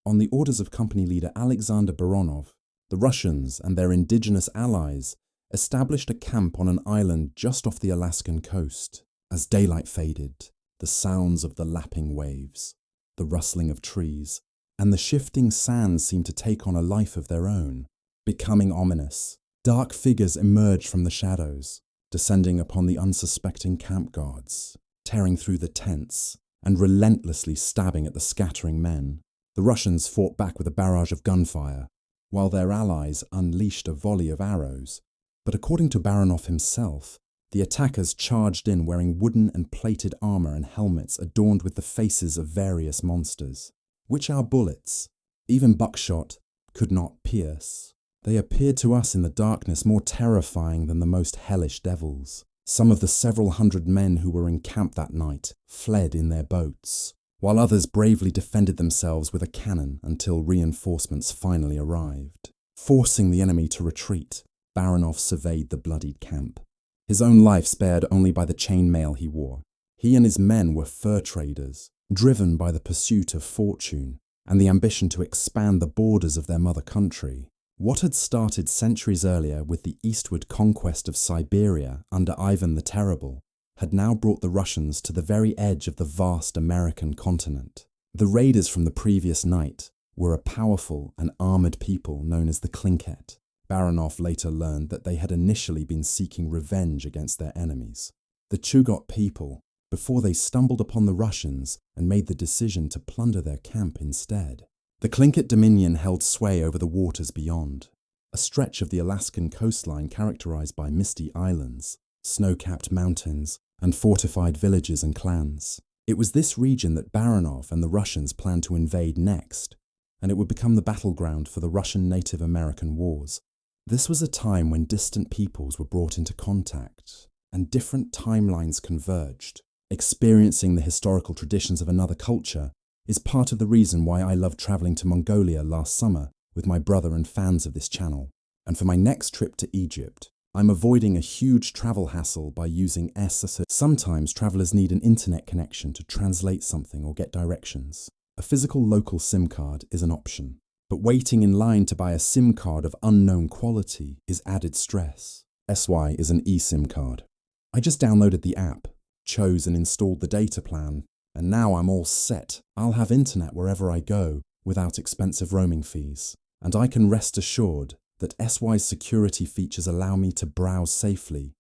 On the orders of company leader Alexander Baronov, the Russians and their indigenous allies established a camp on an island just off the Alaskan coast. As daylight faded, the sounds of the lapping waves, the rustling of trees, and the shifting sands seemed to take on a life of their own. Becoming ominous, dark figures emerged from the shadows, descending upon the unsuspecting camp guards, tearing through the tents, and relentlessly stabbing at the scattering men. The Russians fought back with a barrage of gunfire, while their allies unleashed a volley of arrows. But according to Baronov himself, the attackers charged in wearing wooden and plated armor and helmets adorned with the faces of various monsters, which our bullets, even buckshot, could not pierce. They appeared to us in the darkness more terrifying than the most hellish devils. Some of the several hundred men who were in camp that night fled in their boats, while others bravely defended themselves with a cannon until reinforcements finally arrived. Forcing the enemy to retreat, Baronov surveyed the bloodied camp, his own life spared only by the chainmail he wore. He and his men were fur traders, driven by the pursuit of fortune and the ambition to expand the borders of their mother country. What had started centuries earlier with the eastward conquest of Siberia under Ivan the Terrible had now brought the Russians to the very edge of the vast American continent. The raiders from the previous night were a powerful and armoured people known as the Tlingit. Baronov later learned that they had initially been seeking revenge against their enemies, the Chugot people, before they stumbled upon the Russians and made the decision to plunder their camp instead. The Tlingit dominion held sway over the waters beyond, a stretch of the Alaskan coastline characterized by misty islands, snow-capped mountains, and fortified villages and clans. It was this region that Baronov and the Russians planned to invade next, and it would become the battleground for the Russian Native American Wars. This was a time when distant peoples were brought into contact, and different timelines converged. Experiencing the historical traditions of another culture is part of the reason why I loved traveling to Mongolia last summer with my brother and fans of this channel. And for my next trip to Egypt, I'm avoiding a huge travel hassle by using SSL. Sometimes travelers need an internet connection to translate something or get directions. A physical local SIM card is an option, but waiting in line to buy a SIM card of unknown quality is added stress. SY is an eSIM card. I just downloaded the app, chose and installed the data plan, and now I'm all set. I'll have internet wherever I go without expensive roaming fees. And I can rest assured that SY's security features allow me to browse safely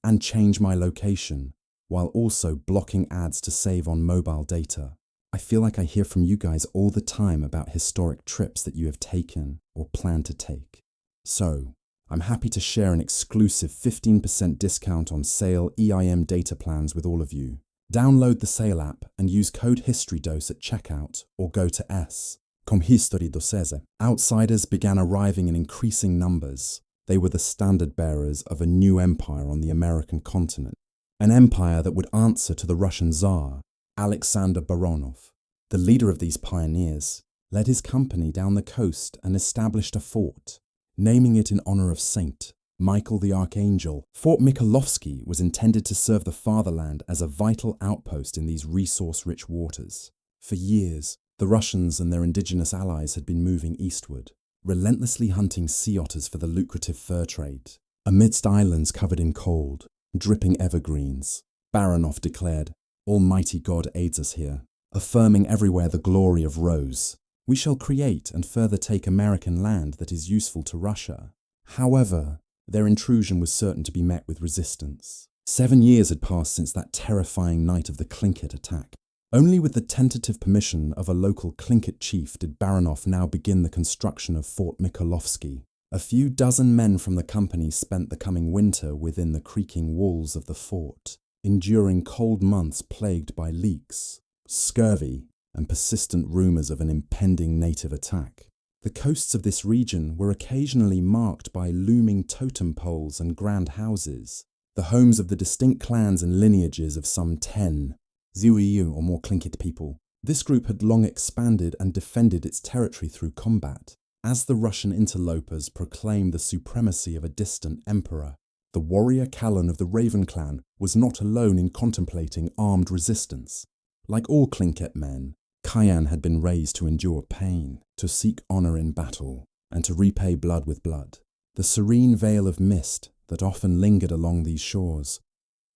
and change my location while also blocking ads to save on mobile data. I feel like I hear from you guys all the time about historic trips that you have taken or plan to take. So, I'm happy to share an exclusive 15% discount on sale EIM data plans with all of you. Download the sale app and use code HISTORYDOSE at checkout or go to S. Comme History Dosese. Outsiders began arriving in increasing numbers. They were the standard bearers of a new empire on the American continent, an empire that would answer to the Russian Tsar, Alexander Baronov. The leader of these pioneers led his company down the coast and established a fort, naming it in honor of Saint Michael the Archangel. Fort Mikhailovsky was intended to serve the fatherland as a vital outpost in these resource-rich waters. For years, the Russians and their indigenous allies had been moving eastward, relentlessly hunting sea otters for the lucrative fur trade. Amidst islands covered in cold, dripping evergreens, Baronov declared, "Almighty God aids us here, affirming everywhere the glory of Rose. We shall create and further take American land that is useful to Russia." However, their intrusion was certain to be met with resistance. 7 years had passed since that terrifying night of the Tlingit attack. Only with the tentative permission of a local Tlingit chief did Baronov now begin the construction of Fort Mikhailovsky. A few dozen men from the company spent the coming winter within the creaking walls of the fort, enduring cold months plagued by leaks, scurvy, and persistent rumors of an impending native attack. The coasts of this region were occasionally marked by looming totem poles and grand houses, the homes of the distinct clans and lineages of some 10 Ziuiu or more Tlingit people. This group had long expanded and defended its territory through combat. As the Russian interlopers proclaimed the supremacy of a distant emperor, the warrior Callan of the Raven clan was not alone in contemplating armed resistance. Like all Tlingit men, Kayan had been raised to endure pain, to seek honor in battle, and to repay blood with blood. The serene veil of mist that often lingered along these shores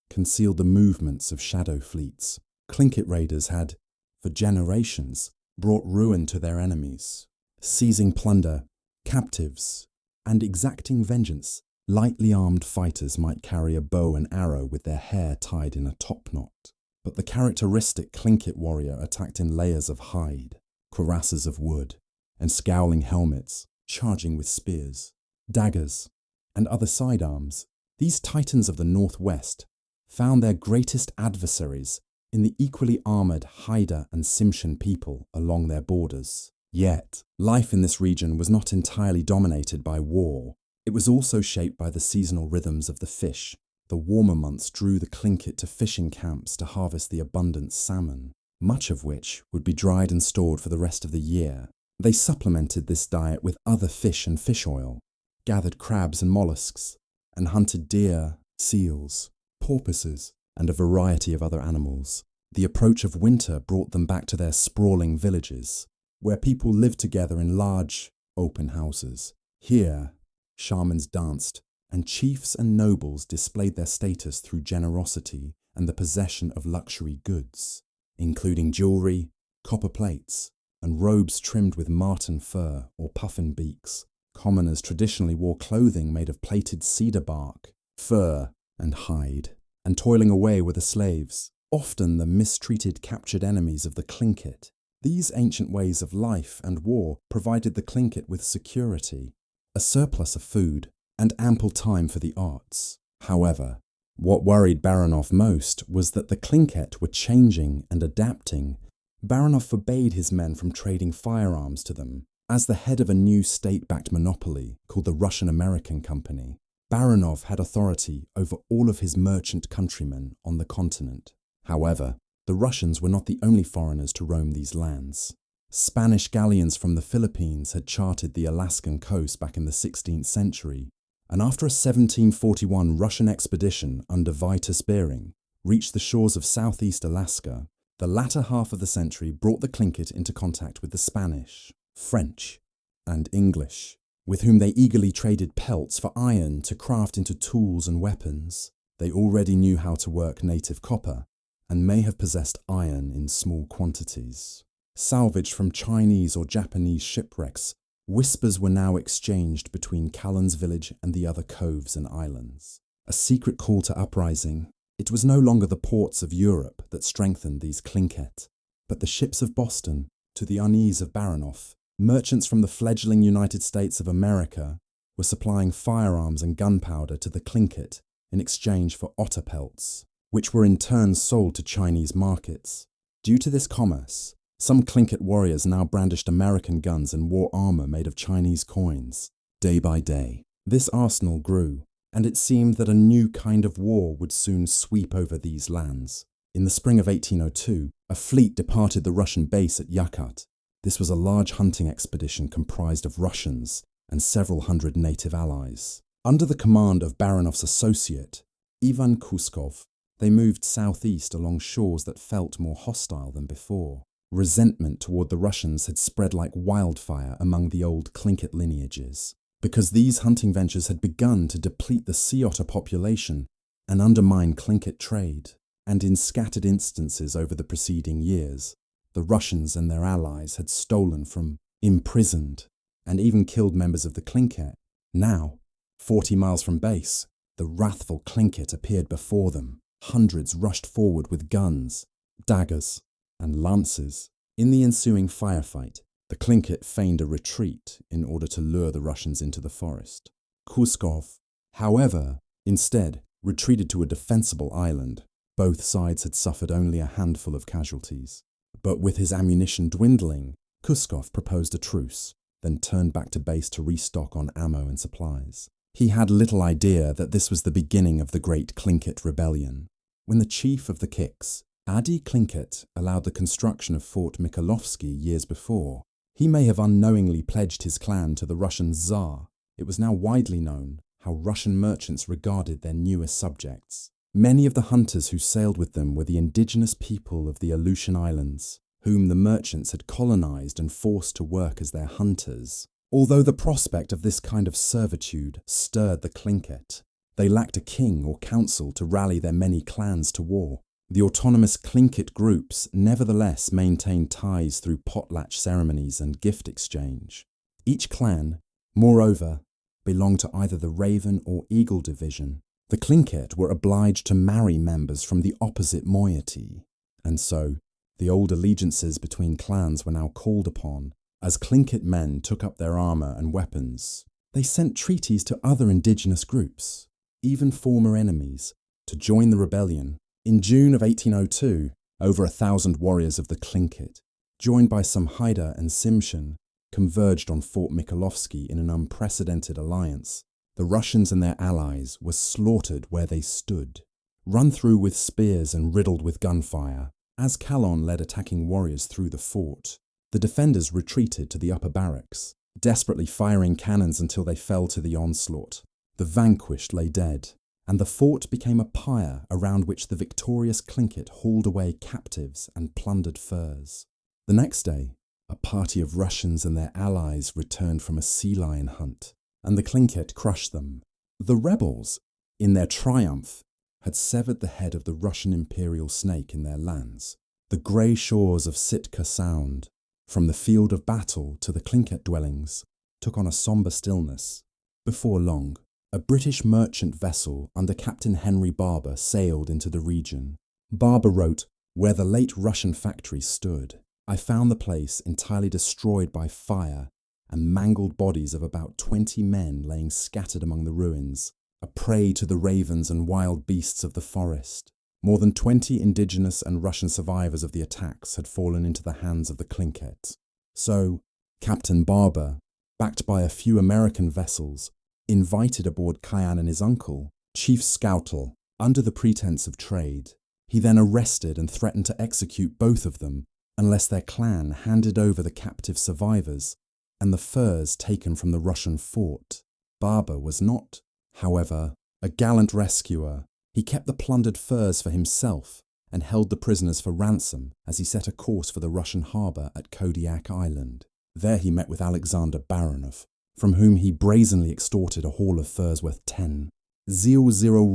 concealed the movements of shadow fleets. Tlingit raiders had, for generations, brought ruin to their enemies, seizing plunder, captives, and exacting vengeance. Lightly armed fighters might carry a bow and arrow with their hair tied in a topknot, but the characteristic Tlingit warrior attacked in layers of hide, cuirasses of wood, and scowling helmets, charging with spears, daggers, and other sidearms. These titans of the northwest found their greatest adversaries in the equally armoured Haida and Tsimshian people along their borders. Yet, life in this region was not entirely dominated by war. It was also shaped by the seasonal rhythms of the fish. The warmer months drew the Tlingit to fishing camps to harvest the abundant salmon, much of which would be dried and stored for the rest of the year. They supplemented this diet with other fish and fish oil, gathered crabs and mollusks, and hunted deer, seals, porpoises, and a variety of other animals. The approach of winter brought them back to their sprawling villages, where people lived together in large, open houses. Here, shamans danced, and chiefs and nobles displayed their status through generosity and the possession of luxury goods, including jewelry, copper plates, and robes trimmed with marten fur or puffin beaks. Commoners traditionally wore clothing made of plaited cedar bark, fur, and hide, and toiling away were the slaves, often the mistreated captured enemies of the Tlingit. These ancient ways of life and war provided the Tlingit with security, a surplus of food, and ample time for the arts. However, what worried Baranov most was that the Tlingit were changing and adapting. Baranov forbade his men from trading firearms to them. As the head of a new state-backed monopoly called the Russian-American Company, Baranov had authority over all of his merchant countrymen on the continent. However, the Russians were not the only foreigners to roam these lands. Spanish galleons from the Philippines had charted the Alaskan coast back in the 16th century, and after a 1741 Russian expedition under Vitus Bering reached the shores of southeast Alaska, the latter half of the century brought the Tlingit into contact with the Spanish, French, and English, with whom they eagerly traded pelts for iron to craft into tools and weapons. They already knew how to work native copper, and may have possessed iron in small quantities. Salvaged from Chinese or Japanese shipwrecks, whispers were now exchanged between Callan's village and the other coves and islands. A secret call to uprising. It was no longer the ports of Europe that strengthened these Tlingit, but the ships of Boston. To the unease of Baranov, merchants from the fledgling United States of America were supplying firearms and gunpowder to the Tlingit in exchange for otter pelts, which were in turn sold to Chinese markets. Due to this commerce, some Tlingit warriors now brandished American guns and wore armor made of Chinese coins. Day by day, this arsenal grew, and it seemed that a new kind of war would soon sweep over these lands. In the spring of 1802, a fleet departed the Russian base at Yakutat. This was a large hunting expedition comprised of Russians and several hundred native allies. Under the command of Baranov's associate, Ivan Kuskov, they moved southeast along shores that felt more hostile than before. Resentment toward the Russians had spread like wildfire among the old Tlingit lineages, because these hunting ventures had begun to deplete the sea otter population and undermine Tlingit trade. And in scattered instances over the preceding years, the Russians and their allies had stolen from, imprisoned, and even killed members of the Tlingit. Now, 40 miles from base, the wrathful Tlingit appeared before them. Hundreds rushed forward with guns, daggers, and lances. In the ensuing firefight, the Tlingit feigned a retreat in order to lure the Russians into the forest. Kuskov, however, instead retreated to a defensible island. Both sides had suffered only a handful of casualties. But with his ammunition dwindling, Kuskov proposed a truce, then turned back to base to restock on ammo and supplies. He had little idea that this was the beginning of the Great Tlingit Rebellion. When the chief of the Kiks, Adi Tlingit, allowed the construction of Fort Mikhailovsky years before, he may have unknowingly pledged his clan to the Russian Tsar. It was now widely known how Russian merchants regarded their newest subjects. Many of the hunters who sailed with them were the indigenous people of the Aleutian Islands, whom the merchants had colonized and forced to work as their hunters. Although the prospect of this kind of servitude stirred the Tlingit, they lacked a king or council to rally their many clans to war. The autonomous Tlingit groups nevertheless maintained ties through potlatch ceremonies and gift exchange. Each clan, moreover, belonged to either the Raven or Eagle division. The Tlingit were obliged to marry members from the opposite moiety, and so the old allegiances between clans were now called upon. As Tlingit men took up their armour and weapons, they sent treaties to other indigenous groups, even former enemies, to join the rebellion. In June of 1802, over 1,000 warriors of the Tlingit, joined by some Haida and Tsimshian, converged on Fort Mikolovsky in an unprecedented alliance. The Russians and their allies were slaughtered where they stood, run through with spears and riddled with gunfire. As Calon led attacking warriors through the fort, the defenders retreated to the upper barracks, desperately firing cannons until they fell to the onslaught. The vanquished lay dead, and the fort became a pyre around which the victorious Tlingit hauled away captives and plundered furs. The next day, a party of Russians and their allies returned from a sea lion hunt, and the Tlingit crushed them. The rebels, in their triumph, had severed the head of the Russian imperial snake in their lands. The grey shores of Sitka Sound, from the field of battle to the Tlingit dwellings, took on a sombre stillness. Before long, a British merchant vessel under Captain Henry Barber sailed into the region. Barber wrote, "Where the late Russian factory stood, I found the place entirely destroyed by fire and mangled bodies of about 20 men laying scattered among the ruins, a prey to the ravens and wild beasts of the forest. More than 20 indigenous and Russian survivors of the attacks had fallen into the hands of the Tlingit." So, Captain Barber, backed by a few American vessels, invited aboard Kayan and his uncle, Chief Scoutel, under the pretense of trade. He then arrested and threatened to execute both of them unless their clan handed over the captive survivors and the furs taken from the Russian fort. Barber was not, however, a gallant rescuer. He kept the plundered furs for himself and held the prisoners for ransom as he set a course for the Russian harbour at Kodiak Island. There he met with Alexander Baranov, from whom he brazenly extorted a haul of furs worth 10,000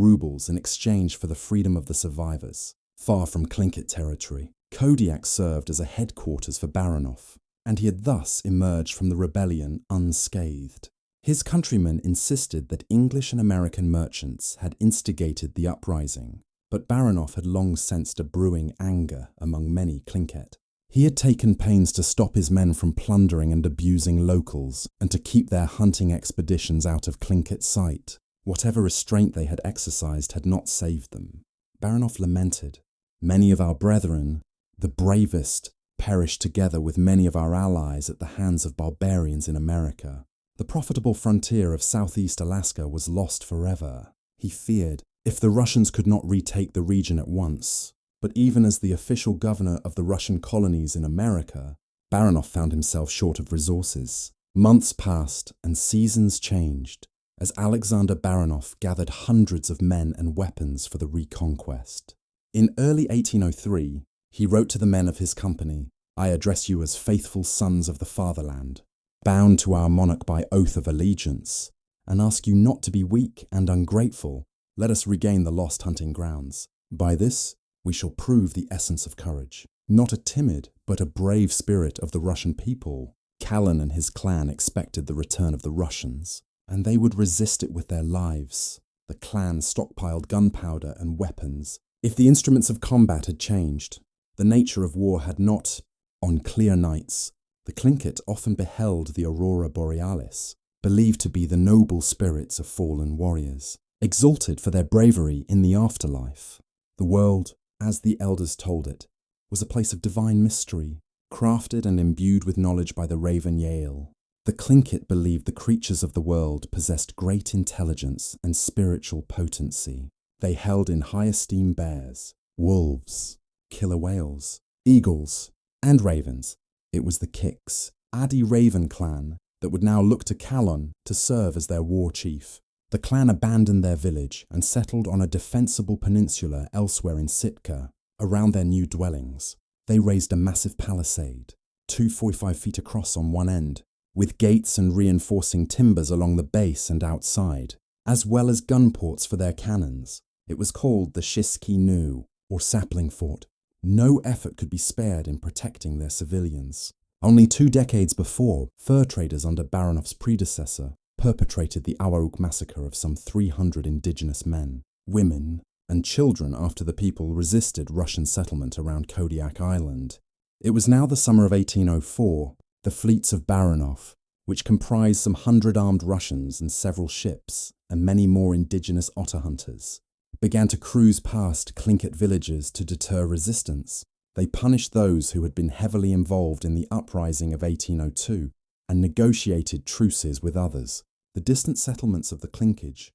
rubles in exchange for the freedom of the survivors. Far from Tlingit territory, Kodiak served as a headquarters for Baranov, and he had thus emerged from the rebellion unscathed. His countrymen insisted that English and American merchants had instigated the uprising, but Baranov had long sensed a brewing anger among many Tlingit. He had taken pains to stop his men from plundering and abusing locals and to keep their hunting expeditions out of Tlingit sight. Whatever restraint they had exercised had not saved them. Baranov lamented, "Many of our brethren, the bravest, perished together with many of our allies at the hands of barbarians in America. The profitable frontier of southeast Alaska was lost forever." He feared, if the Russians could not retake the region at once, but even as the official governor of the Russian colonies in America, Baranov found himself short of resources. Months passed and seasons changed as Alexander Baranov gathered hundreds of men and weapons for the reconquest. In early 1803, he wrote to the men of his company, "I address you as faithful sons of the fatherland, bound to our monarch by oath of allegiance, and ask you not to be weak and ungrateful. Let us regain the lost hunting grounds. By this, we shall prove the essence of courage, not a timid but a brave spirit of the Russian people." Callan and his clan expected the return of the Russians, and they would resist it with their lives. The clan stockpiled gunpowder and weapons. If the instruments of combat had changed, the nature of war had not. On clear nights, the Tlingit often beheld the aurora borealis, believed to be the noble spirits of fallen warriors, exalted for their bravery in the afterlife. The world, as the elders told it, was a place of divine mystery, crafted and imbued with knowledge by the Raven Yale. The Tlingit believed the creatures of the world possessed great intelligence and spiritual potency. They held in high esteem bears, wolves, killer whales, eagles, and ravens. It was the Kicks, Adi Raven clan, that would now look to Calon to serve as their war chief. The clan abandoned their village and settled on a defensible peninsula elsewhere in Sitka, around their new dwellings. They raised a massive palisade, 245 feet across on one end, with gates and reinforcing timbers along the base and outside, as well as gun ports for their cannons. It was called the Shiski Nu, or sapling fort. No effort could be spared in protecting their civilians. Only 2 decades before, fur traders under Baranov's predecessor perpetrated the Awaruk massacre of some 300 indigenous men, women, and children after the people resisted Russian settlement around Kodiak Island. It was now the summer of 1804. The fleets of Baranov, which comprised some 100 armed Russians and several ships, and many more indigenous otter hunters, began to cruise past Tlingit villages to deter resistance. They punished those who had been heavily involved in the uprising of 1802 and negotiated truces with others. The distant settlements of the Tlingit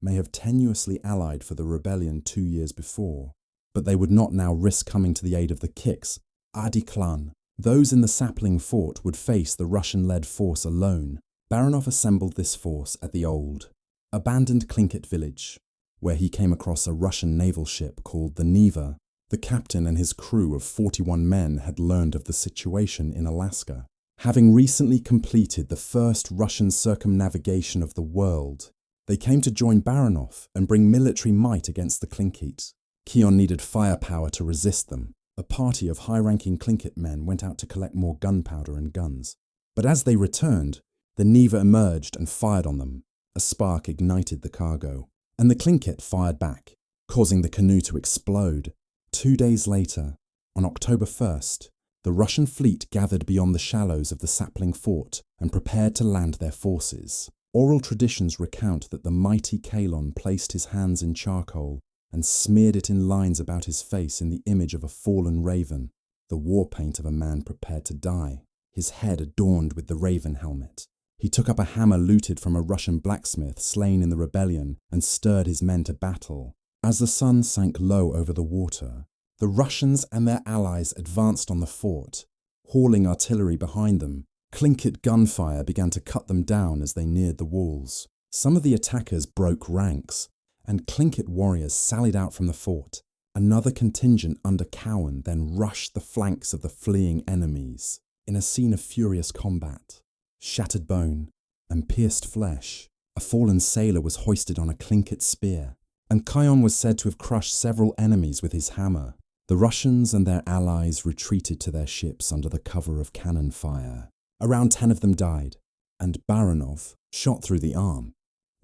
may have tenuously allied for the rebellion 2 years before, but they would not now risk coming to the aid of the Kiks, Adi clan. Those in the sapling fort would face the Russian-led force alone. Baranov assembled this force at the old, abandoned Tlingit village, where he came across a Russian naval ship called the Neva. The captain and his crew of 41 men had learned of the situation in Alaska. Having recently completed the first Russian circumnavigation of the world, they came to join Baranov and bring military might against the Tlingit. Keon needed firepower to resist them. A party of high-ranking Tlingit men went out to collect more gunpowder and guns. But as they returned, the Neva emerged and fired on them. A spark ignited the cargo, and the Tlingit fired back, causing the canoe to explode. 2 days later, on October 1st, the Russian fleet gathered beyond the shallows of the sapling fort and prepared to land their forces. Oral traditions recount that the mighty Kalon placed his hands in charcoal and smeared it in lines about his face in the image of a fallen raven, the war paint of a man prepared to die, his head adorned with the raven helmet. He took up a hammer looted from a Russian blacksmith slain in the rebellion and stirred his men to battle. As the sun sank low over the water, the Russians and their allies advanced on the fort, hauling artillery behind them. Tlingit gunfire began to cut them down as they neared the walls. Some of the attackers broke ranks, and Tlingit warriors sallied out from the fort. Another contingent under Cowan then rushed the flanks of the fleeing enemies. In a scene of furious combat, shattered bone and pierced flesh, a fallen sailor was hoisted on a Tlingit spear, and Kion was said to have crushed several enemies with his hammer. The Russians and their allies retreated to their ships under the cover of cannon fire. Around 10 of them died, and Baranov, shot through the arm,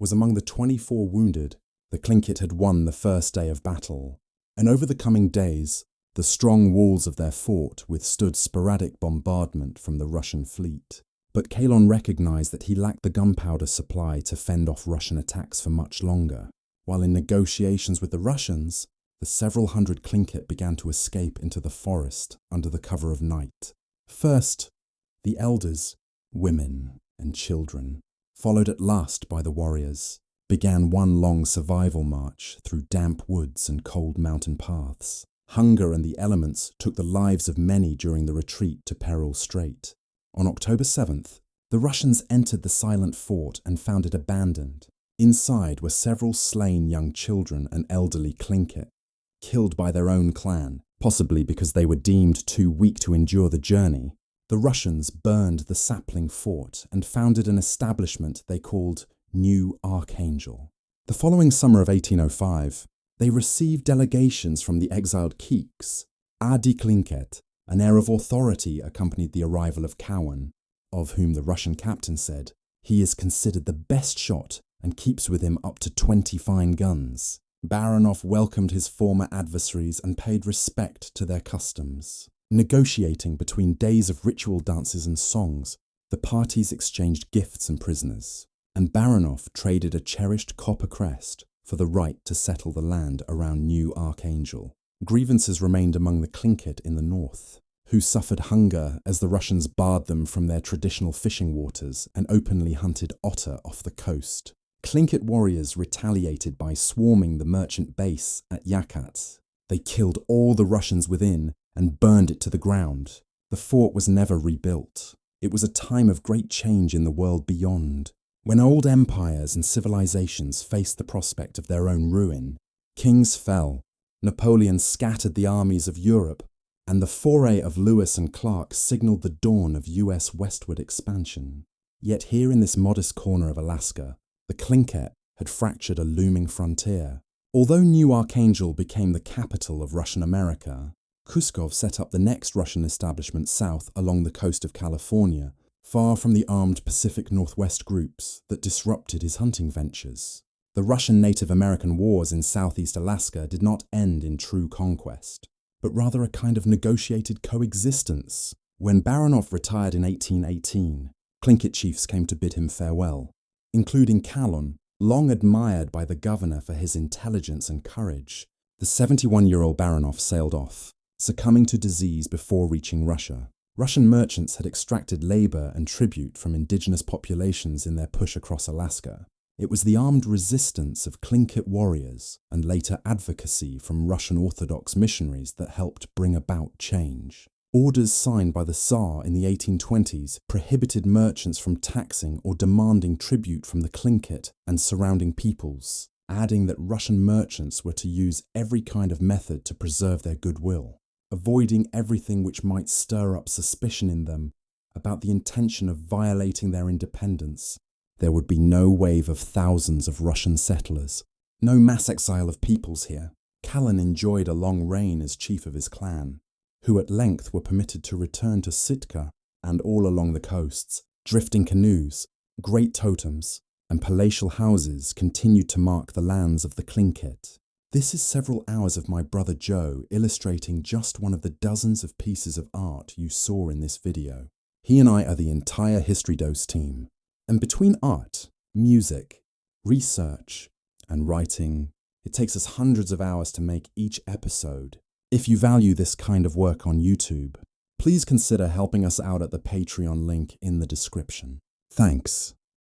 was among the 24 wounded. The Tlingit had won the first day of battle, and over the coming days, the strong walls of their fort withstood sporadic bombardment from the Russian fleet. But Kalon recognized that he lacked the gunpowder supply to fend off Russian attacks for much longer. While in negotiations with the Russians, the several hundred Tlingit began to escape into the forest under the cover of night. First, the elders, women, and children, followed at last by the warriors, began one long survival march through damp woods and cold mountain paths. Hunger and the elements took the lives of many during the retreat to Peril Strait. On October 7th, the Russians entered the silent fort and found it abandoned. Inside were several slain young children and elderly Tlingit, killed by their own clan, possibly because they were deemed too weak to endure the journey. The Russians burned the sapling fort and founded an establishment they called New Archangel. The following summer of 1805, they received delegations from the exiled Kiks. Adi Tlingit, an air of authority accompanied the arrival of Cowan, of whom the Russian captain said, "He is considered the best shot and keeps with him up to 20 fine guns." Baranov welcomed his former adversaries and paid respect to their customs. Negotiating between days of ritual dances and songs, the parties exchanged gifts and prisoners, and Baranov traded a cherished copper crest for the right to settle the land around New Archangel. Grievances remained among the Tlingit in the north, who suffered hunger as the Russians barred them from their traditional fishing waters and openly hunted otter off the coast. Tlingit warriors retaliated by swarming the merchant base at Yakat. They killed all the Russians within and burned it to the ground. The fort was never rebuilt. It was a time of great change in the world beyond. When old empires and civilizations faced the prospect of their own ruin, kings fell, Napoleon scattered the armies of Europe, and the foray of Lewis and Clark signaled the dawn of US westward expansion. Yet here in this modest corner of Alaska, the Tlingit had fractured a looming frontier. Although New Archangel became the capital of Russian America, Kuskov set up the next Russian establishment south along the coast of California, far from the armed Pacific Northwest groups that disrupted his hunting ventures. The Russian Native American wars in southeast Alaska did not end in true conquest, but rather a kind of negotiated coexistence. When Baranov retired in 1818, Tlingit chiefs came to bid him farewell, including Calon, long admired by the governor for his intelligence and courage. The 71-year-old Baranov sailed off, succumbing to disease before reaching Russia. Russian merchants had extracted labor and tribute from indigenous populations in their push across Alaska. It was the armed resistance of Tlingit warriors and later advocacy from Russian Orthodox missionaries that helped bring about change. Orders signed by the Tsar in the 1820s prohibited merchants from taxing or demanding tribute from the Tlingit and surrounding peoples, adding that Russian merchants were to use every kind of method to preserve their goodwill, avoiding everything which might stir up suspicion in them about the intention of violating their independence. There would be no wave of thousands of Russian settlers, no mass exile of peoples here. Calon enjoyed a long reign as chief of his clan, who at length were permitted to return to Sitka, and all along the coasts, drifting canoes, great totems, and palatial houses continued to mark the lands of the Tlingit. This is several hours of my brother Joe illustrating just one of the dozens of pieces of art you saw in this video. He and I are the entire History Dose team, and between art, music, research, and writing, it takes us hundreds of hours to make each episode. If you value this kind of work on YouTube, please consider helping us out at the Patreon link in the description. Thanks.